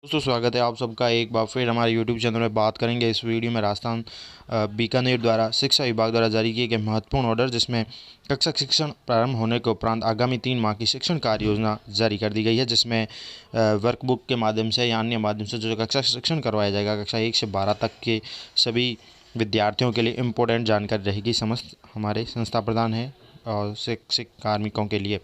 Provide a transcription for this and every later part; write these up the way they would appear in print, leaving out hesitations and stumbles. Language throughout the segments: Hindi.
दोस्तों स्वागत है आप सबका एक बार फिर हमारे YouTube चैनल में। बात करेंगे इस वीडियो में राजस्थान बीकानेर द्वारा शिक्षा विभाग द्वारा जारी किए गए महत्वपूर्ण ऑर्डर, जिसमें कक्षा शिक्षण प्रारंभ होने के उपरांत आगामी 3 माह की शिक्षण कार्य योजना जारी कर दी गई है, जिसमें वर्कबुक के माध्यम से या अन्य माध्यम से जो कक्षा शिक्षण करवाया जाएगा कक्षा 1 से 12 तक के सभी विद्यार्थियों के लिए इम्पोर्टेंट जानकारी रहेगी समस्त हमारे संस्था प्रदान है और शिक्षक कार्मिकों के लिए।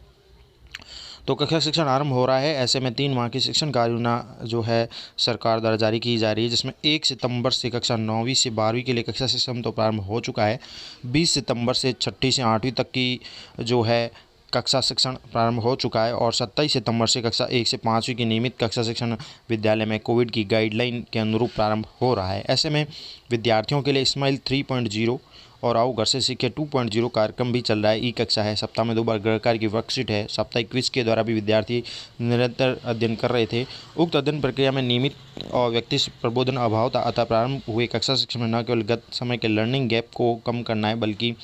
तो कक्षा शिक्षण आरंभ हो रहा है, ऐसे में 3 माह की शिक्षण कार्य योजना जो है सरकार द्वारा जारी की जा रही है, जिसमें 1 सितंबर से कक्षा 9वीं से 12वीं के लिए कक्षा शिक्षण तो प्रारंभ हो चुका है। 20 सितंबर से 6ठी से 8वीं तक की जो है कक्षा शिक्षण प्रारंभ हो चुका है और 27 सितंबर से कक्षा 1 से 5वीं की नियमित कक्षा शिक्षण विद्यालय में कोविड की गाइडलाइन के अनुरूप प्रारंभ हो रहा है। ऐसे में विद्यार्थियों के लिए स्माइल 3.0 और आओ घर से सीखे 2.0 कार्यक्रम भी चल रहा है। ई कक्षा है, सप्ताह में 2 बार गृह कार्य की वर्कशीट है, साप्ताहिक क्विज के द्वारा भी विद्यार्थी निरंतर अध्ययन कर रहे थे। उक्त अध्ययन प्रक्रिया में नियमित और व्यक्ति प्रबोधन अभाव था, अतः प्रारंभ हुए कक्षा शिक्षण में न केवल गत समय के लर्निंग गैप को कम करना है बल्कि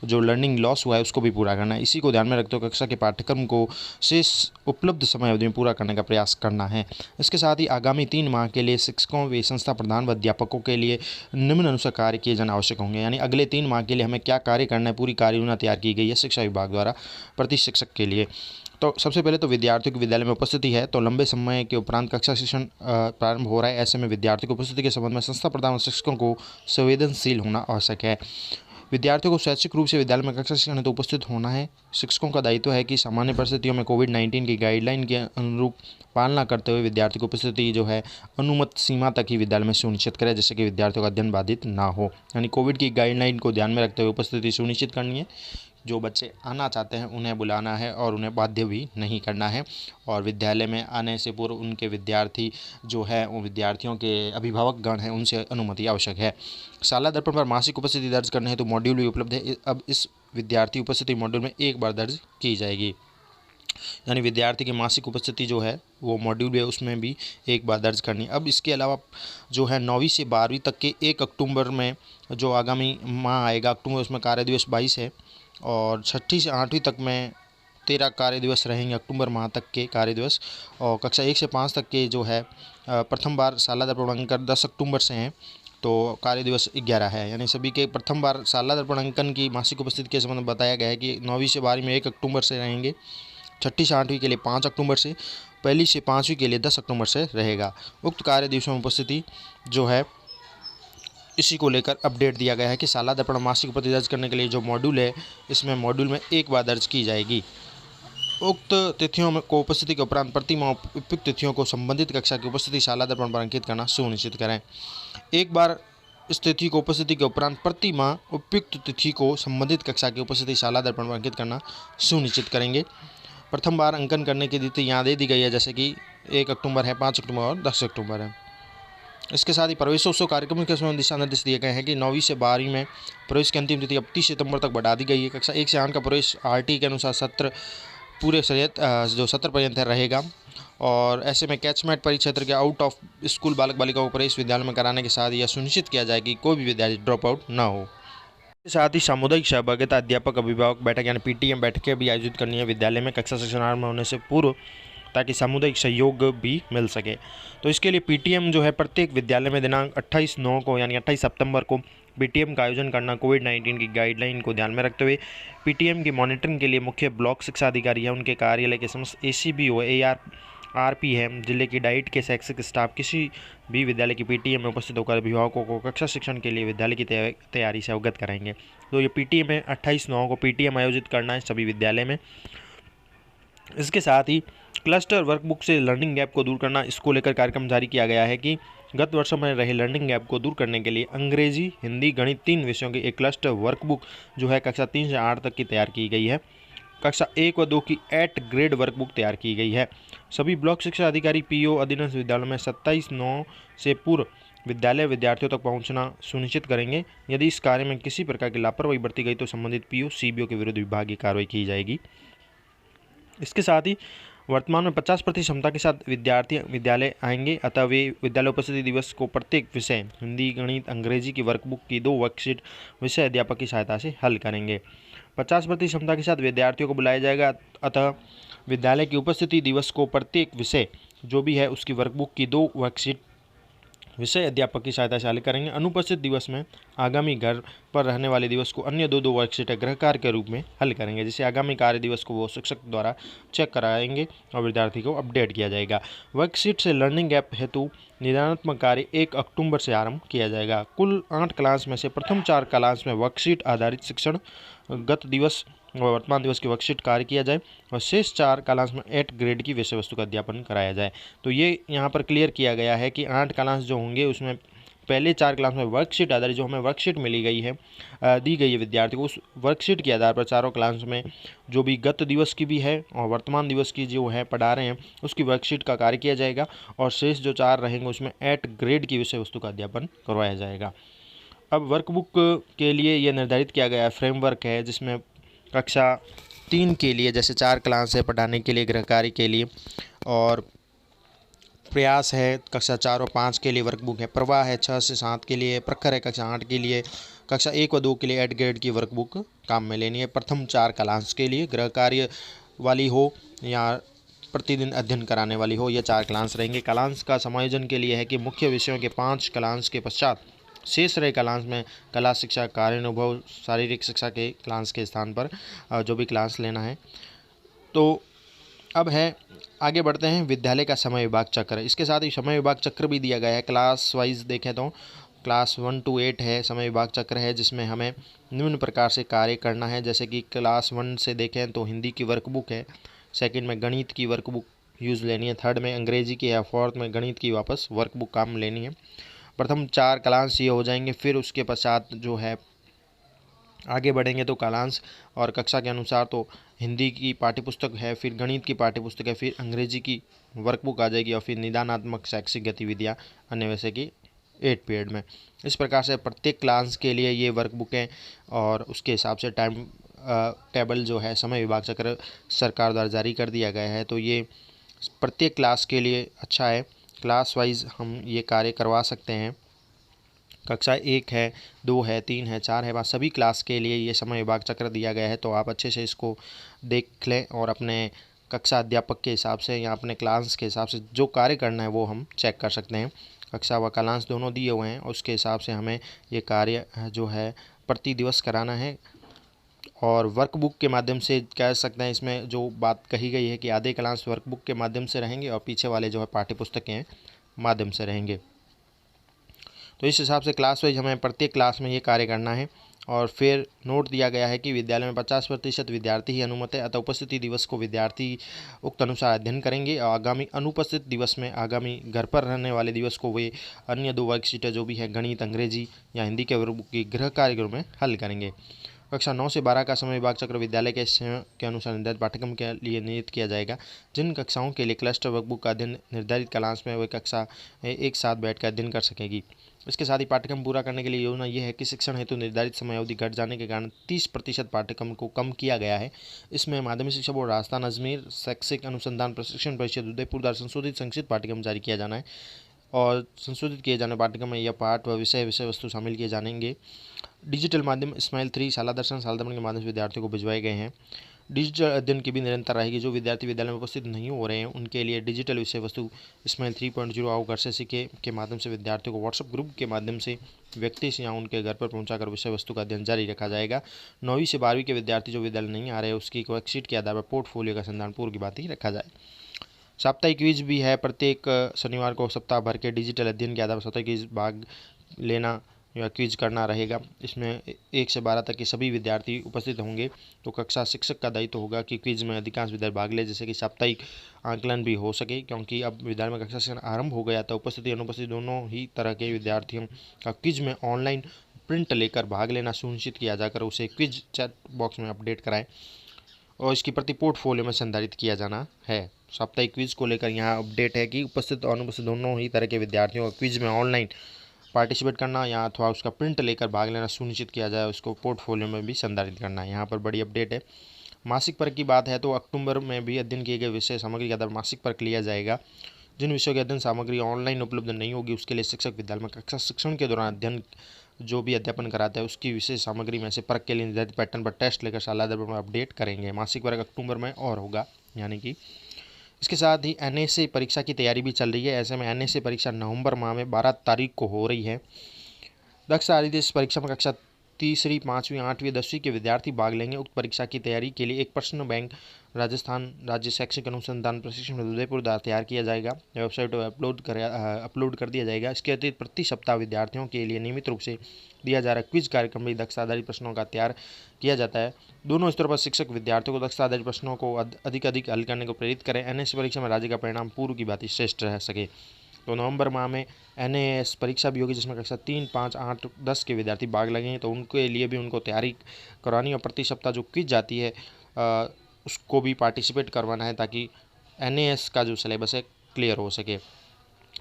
जो लर्निंग लॉस हुआ है उसको भी पूरा करना है। इसी को ध्यान में रखते हुए कक्षा के पाठ्यक्रम को शेष उपलब्ध समय अवधि में पूरा करने का प्रयास करना है। इसके साथ ही आगामी 3 माह के लिए शिक्षकों व संस्था प्रधान व अध्यापकों के लिए निम्नानुसार कार्य किए जाना आवश्यक होंगे। यानी अगले 3 माह के लिए हमें क्या कार्य करना है, पूरी कार्य योजना तैयार की गई है शिक्षा विभाग द्वारा प्रति शिक्षक के लिए। तो सबसे पहले तो विद्यार्थियों की विद्यालय में उपस्थिति है, तो लंबे समय के उपरांत कक्षा शिक्षण प्रारंभ हो रहा है। ऐसे में विद्यार्थियों की उपस्थिति के संबंध में संस्था प्रधान और शिक्षकों को संवेदनशील होना आवश्यक है। विद्यार्थियों को शैक्षिक रूप से विद्यालय में कक्षा शिक्षण हेतु उपस्थित होना है। शिक्षकों का दायित्व है कि सामान्य परिस्थितियों में कोविड-19 की गाइडलाइन के अनुरूप पालना करते हुए विद्यार्थी की उपस्थिति जो है अनुमत सीमा तक ही विद्यालय में सुनिश्चित करें, जिससे कि विद्यार्थियों का अध्ययन बाधित ना हो। यानी कोविड की गाइडलाइन को ध्यान में रखते हुए उपस्थिति सुनिश्चित करनी है। जो बच्चे आना चाहते हैं उन्हें बुलाना है और उन्हें बाध्य भी नहीं करना है। और विद्यालय में आने से पूर्व उनके विद्यार्थी जो है वो विद्यार्थियों के अभिभावक गण हैं उनसे अनुमति आवश्यक है। शाला दर्पण पर मासिक उपस्थिति दर्ज करने हेतु मॉड्यूल भी उपलब्ध है। अब इस विद्यार्थी उपस्थिति मॉड्यूल में एक बार दर्ज की जाएगी, यानी विद्यार्थी की मासिक उपस्थिति जो है वो मॉड्यूल है उसमें भी एक बार दर्ज करनी है। अब इसके अलावा जो है 9वीं से 12वीं तक के 1 अक्टूबर में जो आगामी माह आएगा अक्टूबर, उसमें कार्य दिवस 22 है और 6ठी से 8वीं तक में 13 कार्य दिवस रहेंगे अक्टूबर माह तक के कार्य दिवस। और कक्षा 1 से 5 तक के जो है प्रथम बार शाला दर्पण अंकन 10 अक्टूबर से हैं, तो कार्य दिवस 11 है। यानी सभी के प्रथम बार शाला दर्पण अंकन की मासिक उपस्थिति के संबंध में बताया गया है कि 9वीं से 12वीं में 1 अक्टूबर से रहेंगे, 6ठी से 8वीं के लिए 5 अक्टूबर से, पहली से 5वीं के लिए 10 अक्टूबर से रहेगा। उक्त कार्य दिवसों में उपस्थिति जो है इसी को लेकर अपडेट दिया गया है कि शाला दर्पण मासिक उपस्थिति दर्ज करने के लिए जो मॉड्यूल है इसमें मॉड्यूल में एक बार दर्ज की जाएगी। उक्त तिथियों में को उपस्थिति के उपरांत प्रति माह उपयुक्त तिथियों को संबंधित कक्षा की उपस्थिति शाला दर्पण पर अंकित करना सुनिश्चित करें। एक बार इस तिथि को उपस्थिति के उपरांत प्रति माह उपयुक्त तिथि को संबंधित कक्षा की उपस्थिति शाला दर्पण पर अंकित करना सुनिश्चित करेंगे। प्रथम बार अंकन करने की तिथि यहाँ दे दी गई है, जैसे कि 1 अक्टूबर है, 5 अक्टूबर और 10 अक्टूबर है। इसके साथ ही प्रवेशोत्सव कार्यक्रम के संबंध दिशा निर्देश दिए गए हैं कि 9वीं से 12वीं में प्रवेश की अंतिम तिथि अब 30 सितंबर तक बढ़ा दी गई है। कक्षा 1 से 8 का प्रवेश आरटी के अनुसार सत्र पूरे जो सत्र पर्यंत रहेगा। और ऐसे में कैचमेंट परिक्षेत्र के आउट ऑफ स्कूल बालक बालिकाओं को प्रवेश विद्यालय में कराने के साथ यह सुनिश्चित किया जाए कि कोई भी विद्यार्थी ड्रॉप आउट न हो। इसके साथ ही सामुदायिक सहभागिता अध्यापक अभिभावक बैठक यानी पीटीएम बैठकें भी आयोजित करनी है विद्यालय में कक्षा शिक्षण आरंभ होने से पूर्व, ताकि सामुदायिक सहयोग भी मिल सके। तो इसके लिए पीटीएम जो है प्रत्येक विद्यालय में दिनांक 28/9 को यानी 28 सितंबर को पीटीएम का आयोजन करना कोविड-19 की गाइडलाइन को ध्यान में रखते हुए। पीटीएम की मॉनिटरिंग के लिए मुख्य ब्लॉक शिक्षा अधिकारी है, उनके कार्यालय के समस्त एसीबीओ एआरपी है, जिले की डाइट के शैक्षिक स्टाफ किसी भी विद्यालय की पीटीएम में उपस्थित होकर अभिभावकों को कक्षा शिक्षण के लिए विद्यालय की तैयारी से अवगत कराएंगे। तो ये पीटीएम है, 28/9 को पीटीएम आयोजित करना है सभी विद्यालय में। इसके साथ ही क्लस्टर वर्कबुक से लर्निंग गैप को दूर करना, इसको लेकर कार्यक्रम जारी किया गया है कि गत वर्षों में रहे लर्निंग गैप को दूर करने के लिए अंग्रेजी, हिंदी, गणित 3 विषयों की एक क्लस्टर वर्कबुक जो है कक्षा 3 से 8 तक की तैयार की गई है। कक्षा 1 व 2 की 8 ग्रेड वर्कबुक तैयार की गई है। सभी ब्लॉक शिक्षा अधिकारी पीओ अधीनस्थ विद्यालयों में 27/9 से पूर्व विद्यालय विद्यार्थियों तक पहुंचना सुनिश्चित करेंगे। यदि इस कार्य में किसी प्रकार की लापरवाही बरती गई तो संबंधित पीओ सीबीओ के विरुद्ध विभागीय कार्रवाई की जाएगी। इसके साथ ही वर्तमान में 50% क्षमता के साथ विद्यार्थी विद्यालय आएंगे, अतः वे विद्यालय उपस्थिति दिवस को प्रत्येक विषय हिंदी, गणित, अंग्रेजी की वर्कबुक की 2 वर्कशीट विषय अध्यापक की सहायता से हल करेंगे। 50% क्षमता के साथ विद्यार्थियों को बुलाया जाएगा, अतः विद्यालय की उपस्थिति दिवस को प्रत्येक विषय जो भी है उसकी वर्कबुक की 2 वर्कशीट विषय अध्यापक की सहायता से हल करेंगे। अनुपस्थित दिवस में आगामी घर पर रहने वाले दिवस को अन्य 2 वर्कशीटें गृह कार्य के रूप में हल करेंगे। जैसे आगामी कार्य दिवस को वो शिक्षक द्वारा चेक कराएंगे और विद्यार्थी को अपडेट किया जाएगा। वर्कशीट से लर्निंग ऐप हेतु निदानात्मक कार्य 1 अक्टूबर से आरंभ किया जाएगा। कुल 8 क्लास में से प्रथम 4 क्लास में वर्कशीट आधारित शिक्षण गत दिवस व वर्तमान दिवस की वर्कशीट कार्य किया जाए और शेष 4 क्लास में 8 ग्रेड की विषय वस्तु का अध्यापन कराया जाए। तो ये यहाँ पर क्लियर किया गया है कि 8 क्लास जो होंगे उसमें पहले 4 क्लास में वर्कशीट आधारित जो हमें वर्कशीट मिली गई है दी गई है विद्यार्थी को, उस वर्कशीट के आधार पर चारों क्लास में जो भी गत दिवस की भी है और वर्तमान दिवस की जो है पढ़ा रहे हैं उसकी वर्कशीट का कार्य किया जाएगा और शेष जो 4 रहेंगे उसमें 8 ग्रेड की विषय वस्तु का अध्यापन करवाया जाएगा। अब वर्कबुक के लिए यह निर्धारित किया गया फ्रेमवर्क है जिसमें कक्षा 3 के लिए जैसे 4 क्लास है पढ़ाने के लिए गृह कार्य के लिए, और प्रयास है कक्षा 4 और 5 के लिए वर्कबुक है, प्रवाह है 6 से 7 के लिए, प्रखर है कक्षा 8 के लिए, कक्षा 1 व 2 के लिए 8 ग्रेड की वर्कबुक काम में लेनी है। प्रथम 4 क्लास के लिए गृह कार्य वाली हो या प्रतिदिन अध्ययन कराने वाली हो, यह 4 क्लास रहेंगे। क्लास का समायोजन के लिए है कि मुख्य विषयों के 5 क्लास के पश्चात शेष रहे क्लास में कला शिक्षा, कार्यानुभव, शारीरिक शिक्षा के क्लास के स्थान पर जो भी क्लास लेना है। तो अब है आगे बढ़ते हैं विद्यालय का समय विभाग चक्र। इसके साथ ही समय विभाग चक्र भी दिया गया है। क्लास वाइज देखें तो क्लास 1 to 8 है समय विभाग चक्र है जिसमें हमें निम्न प्रकार से कार्य करना है। जैसे कि क्लास 1 से देखें तो हिंदी की वर्कबुक है, सेकंड में गणित की वर्कबुक यूज़ लेनी है, थर्ड में अंग्रेजी की है, फोर्थ में गणित की वापस वर्कबुक काम लेनी है। प्रथम 4 क्लास ये हो जाएंगे। फिर उसके पश्चात जो है आगे बढ़ेंगे तो क्लास और कक्षा के अनुसार तो हिंदी की पाठ्यपुस्तक है, फिर गणित की पाठ्यपुस्तक है, फिर अंग्रेजी की वर्कबुक आ जाएगी और फिर निदानात्मक शैक्षिक गतिविधियाँ अन्य वैसे की 8 पीरियड में। इस प्रकार से प्रत्येक क्लास के लिए ये वर्कबुकें और उसके हिसाब से टाइम टेबल जो है समय विभाग चक्र सरकार द्वारा जारी कर दिया गया है। तो ये प्रत्येक क्लास के लिए अच्छा है, क्लास वाइज हम ये कार्य करवा सकते हैं। कक्षा 1 है, 2 है, 3 है, 4 है, वहाँ सभी क्लास के लिए ये समय विभाग चक्र दिया गया है। तो आप अच्छे से इसको देख लें और अपने कक्षा अध्यापक के हिसाब से या अपने क्लास के हिसाब से जो कार्य करना है वो हम चेक कर सकते हैं। कक्षा व क्लास दोनों दिए हुए हैं और उसके हिसाब से हमें ये कार्य जो है प्रति दिवस कराना है। और वर्कबुक के माध्यम से कह सकते हैं इसमें जो बात कही गई है कि आधे क्लास वर्कबुक के माध्यम से रहेंगे और पीछे वाले जो है पाठ्यपुस्तकें माध्यम से रहेंगे। तो इस हिसाब से क्लास वाइज हमें प्रत्येक क्लास में ये कार्य करना है। और फिर नोट दिया गया है कि विद्यालय में 50% विद्यार्थी ही अनुमत है, अतः उपस्थिति दिवस को विद्यार्थी उक्त अनुसार अध्ययन करेंगे और आगामी अनुपस्थित दिवस में आगामी घर पर रहने वाले दिवस को वे अन्य 2 वर्कशीटें जो भी है गणित, अंग्रेजी या हिंदी के वर्ग की गृह कार्य में हल करेंगे। कक्षा 9 से 12 का समय विभाग चक्र विद्यालय के समय के अनुसार निर्धारित पाठ्यक्रम के लिए नियत किया जाएगा। जिन कक्षाओं के लिए क्लस्टर वर्कबुक का अध्ययन निर्धारित क्लास में वे कक्षा एक साथ बैठकर अध्ययन कर सकेगी। इसके साथ ही पाठ्यक्रम पूरा करने के लिए योजना ये है कि शिक्षण हेतु निर्धारित समय अवधि घट जाने के कारण 30% पाठ्यक्रम को कम किया गया है। इसमें माध्यमिक शिक्षा बोर्ड राजस्थान, अजमेर शैक्षिक अनुसंधान प्रशिक्षण परिषद उदयपुर द्वारा संशोधित संक्षिप्त पाठ्यक्रम जारी किया जाना है और संशोधित किए जाने पाठ्यक्रम में यह पाठ व विषय वस्तु शामिल किए जानेंगे। डिजिटल माध्यम स्माइल 3 शाला दर्शन के माध्यम से विद्यार्थियों को भिजवाए गए हैं। डिजिटल अध्ययन की भी निरंतर रहेगी। जो विद्यार्थी विद्यालय में उपस्थित नहीं हो रहे हैं उनके लिए डिजिटल विषय वस्तु स्माइल 3.0 आओ घर से सीखे के माध्यम से विद्यार्थियों को व्हाट्सएप ग्रुप के माध्यम से व्यक्ति से या उनके घर पर पहुंचाकर विषय वस्तु का अध्ययन जारी रखा जाएगा। 9वीं से 12वीं के विद्यार्थी जो विद्यालय नहीं आ रहे हैं उसकी वर्कशीट के आधार पर पोर्टफोलियो का संधान पूर्व की बात ही रखा जाए। साप्ताहिक क्विज भी है। प्रत्येक शनिवार को सप्ताह भर के डिजिटल अध्ययन के आधार पर साप्ताहिक क्विज भाग लेना या क्विज करना रहेगा। इसमें 1 से 12 तक के सभी विद्यार्थी उपस्थित होंगे। तो कक्षा शिक्षक का दायित्व होगा कि क्विज में अधिकांश विद्यार्थी भाग ले जिससे कि साप्ताहिक आंकलन भी हो सके, क्योंकि अब विद्यालय में कक्षा शिक्षण आरंभ हो गया तो उपस्थिति अनुपस्थिति दोनों ही तरह के विद्यार्थियों का क्विज में ऑनलाइन प्रिंट लेकर भाग लेना सुनिश्चित किया जाकर उसे क्विज चैट बॉक्स में अपडेट कराएं और इसकी प्रति पोर्टफोलियो में संधारित किया जाना है। साप्ताहिक क्विज को लेकर यहाँ अपडेट है कि उपस्थित और अनुपस्थित दोनों ही तरह के विद्यार्थियों का क्विज में ऑनलाइन पार्टिसिपेट करना या अथवा उसका प्रिंट लेकर भाग लेना सुनिश्चित किया जाए, उसको पोर्टफोलियो में भी संधारित करना है। यहाँ पर बड़ी अपडेट है। मासिक पर्क की बात है तो अक्टूबर में भी अध्ययन किए गए विषय सामग्री के आधार मासिक पर्क लिया जाएगा। जिन विषयों की अध्ययन सामग्री ऑनलाइन उपलब्ध नहीं होगी उसके लिए शिक्षक विद्यालय में कक्षा शिक्षण के दौरान अध्ययन जो भी अध्यापन कराता है उसकी विशेष सामग्री में से पर्क के लिए निर्धारित पैटर्न पर टेस्ट लेकर सालाना में अपडेट करेंगे। मासिक वर्ग अक्टूबर में और होगा, यानी कि इसके साथ ही NSA परीक्षा की तैयारी भी चल रही है। ऐसे में NSA परीक्षा नवंबर माह में 12 तारीख को हो रही है। दक्ष आदित्य इस परीक्षा में कक्षा तीसरी, 5वीं, 8वीं, 10वीं के विद्यार्थी भाग लेंगे। उक्त परीक्षा की तैयारी के लिए एक प्रश्न बैंक राजस्थान राज्य शैक्षिक अनुसंधान प्रशिक्षण उदयपुर द्वारा तैयार किया जाएगा। वेबसाइट पर अपलोड कर दिया जाएगा। इसके अतिरिक्त प्रति सप्ताह विद्यार्थियों के लिए नियमित रूप से दिया जा रहा क्विज कार्यक्रम भी दक्षता आधारित प्रश्नों का तैयार किया जाता है। दोनों स्तरों पर शिक्षक विद्यार्थियों को दक्षता आधारित प्रश्नों को अधिक हल करने को प्रेरित करें। NSA परीक्षा में राज्य का परिणाम पूर्व की भांति श्रेष्ठ रह सके। तो नवंबर माह में NAS परीक्षा भी होगी, जिसमें कक्षा 3, 5, 8, 10 के विद्यार्थी भाग लगेंगे। तो उनके लिए भी उनको तैयारी करवानी और प्रति सप्ताह जो क्विज जाती है उसको भी पार्टिसिपेट करवाना है, ताकि NAS का जो सिलेबस है क्लियर हो सके।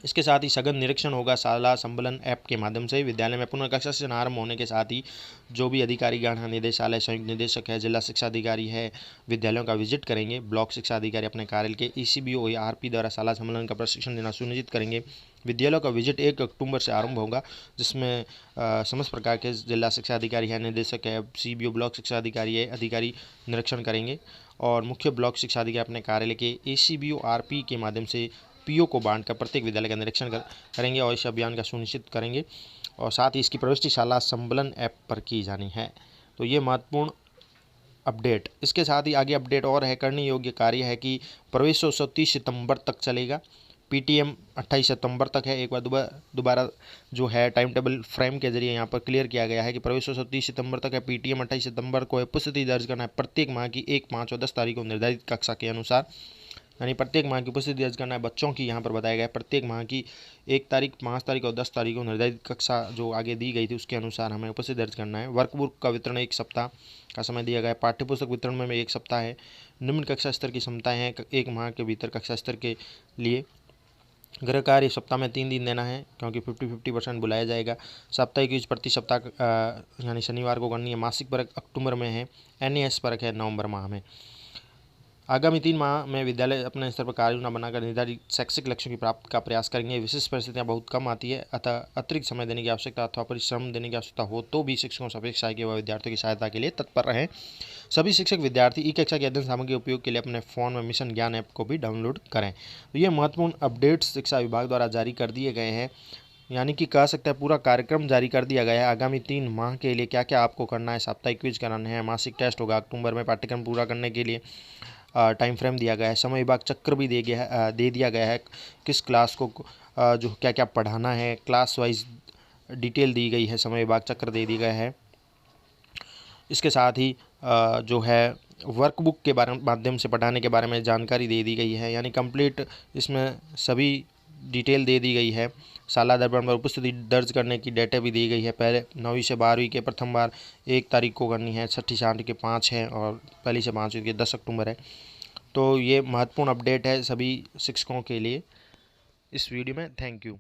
इसके साथ ही सघन निरीक्षण होगा शाला संबलन ऐप के माध्यम से। विद्यालय में पुनः कक्षा से आरंभ होने के साथ ही जो भी अधिकारीगण हैं, निदेशालय संयुक्त निदेशक है, जिला शिक्षा अधिकारी है, विद्यालयों का विजिट करेंगे। ब्लॉक शिक्षा अधिकारी अपने कार्यालय के ECBO या RP द्वारा शाला संबलन का प्रशिक्षण देना सुनिश्चित करेंगे। विद्यालयों का विजिट 1 अक्टूबर से आरंभ होगा, जिसमें समस्त प्रकार के जिला शिक्षा अधिकारी है, निदेशक है, CBO ब्लॉक शिक्षा अधिकारी है, अधिकारी निरीक्षण करेंगे। और मुख्य ब्लॉक शिक्षा अधिकारी अपने कार्यालय के ECBO RP के माध्यम से PO को बांटकर प्रत्येक विद्यालय का निरीक्षण करेंगे और इस अभियान का सुनिश्चित करेंगे। और साथ ही इसकी प्रविष्टि शाला संबलन ऐप पर की जानी है। तो ये महत्वपूर्ण अपडेट। इसके साथ ही आगे अपडेट और है, करने योग्य कार्य है कि प्रवेशोत्सव 30 सितंबर तक चलेगा। PTM 28 सितंबर तक है। एक बार दोबारा जो है टाइम टेबल फ्रेम के जरिए यहाँ पर क्लियर किया गया है कि प्रवेशोत्सव 30 सितंबर तक है। PTM 28 सितंबर को है। उपस्थिति दर्ज करना है प्रत्येक माह की 1, 5 और 10 तारीख को निर्धारित कक्षा के अनुसार, यानी प्रत्येक माह की उपस्थिति दर्ज करना है। बच्चों की यहाँ पर बताया गया है प्रत्येक माह की 1 तारीख, 5 तारीख और 10 तारीख को निर्धारित कक्षा जो आगे दी गई थी उसके अनुसार हमें उपस्थिति दर्ज करना है। वर्कबुक का वितरण 1 सप्ताह का समय दिया गया है। पाठ्यपुस्तक वितरण में 1 सप्ताह है। निम्न कक्षा स्तर की क्षमताएं हैं 1 माह के भीतर कक्षा स्तर के लिए। गृह कार्य सप्ताह में 3 दिन देना है, क्योंकि 50-50% बुलाया जाएगा। साप्ताहिक क्विज प्रति सप्ताह यानी शनिवार को करनी है। मासिक परख अक्टूबर में है। NAS परख है नवंबर माह में। आगामी 3 माह में विद्यालय अपने स्तर पर कार्य योजना बनाकर निर्धारित शैक्षिक लक्ष्यों की प्राप्ति का प्रयास करेंगे। विशेष परिस्थितियां बहुत कम आती है, अतः अतिरिक्त समय देने की आवश्यकता अथवा परिश्रम देने की आवश्यकता हो तो भी शिक्षकों से अपेक्षा है कि वह विद्यार्थियों की सहायता के लिए तत्पर रहें। सभी शिक्षक विद्यार्थी ई-कक्षा की अध्ययन सामग्री के उपयोग के लिए अपने फ़ोन में मिशन ज्ञान ऐप को भी डाउनलोड करें। तो ये महत्वपूर्ण अपडेट्स शिक्षा विभाग द्वारा जारी कर दिए गए हैं, यानी कि कह सकते हैं पूरा कार्यक्रम जारी कर दिया गया है। आगामी 3 माह के लिए क्या क्या आपको करना है, साप्ताहिक क्विज कराने हैं, मासिक टेस्ट होगा अक्टूबर में, पाठ्यक्रम पूरा करने के लिए टाइम फ्रेम दिया गया है, समय विभाग चक्र भी दे दिया गया है, किस क्लास को जो क्या क्या पढ़ाना है, क्लास वाइज डिटेल दी गई है, समय विभाग चक्र दे दिया गया है। इसके साथ ही जो है वर्कबुक के माध्यम से पढ़ाने के बारे में जानकारी दे दी गई है, यानी कंप्लीट इसमें सभी डिटेल दे दी गई है। शाला दर्पण पर उपस्थिति दर्ज करने की डेटा भी दी गई है। पहले 9वीं से 12वीं के प्रथम बार 1 तारीख को करनी है, 6ठी से 8वीं के 5 है और पहली से 5वीं के 10 अक्टूबर है। तो ये महत्वपूर्ण अपडेट है सभी शिक्षकों के लिए इस वीडियो में। Thank you.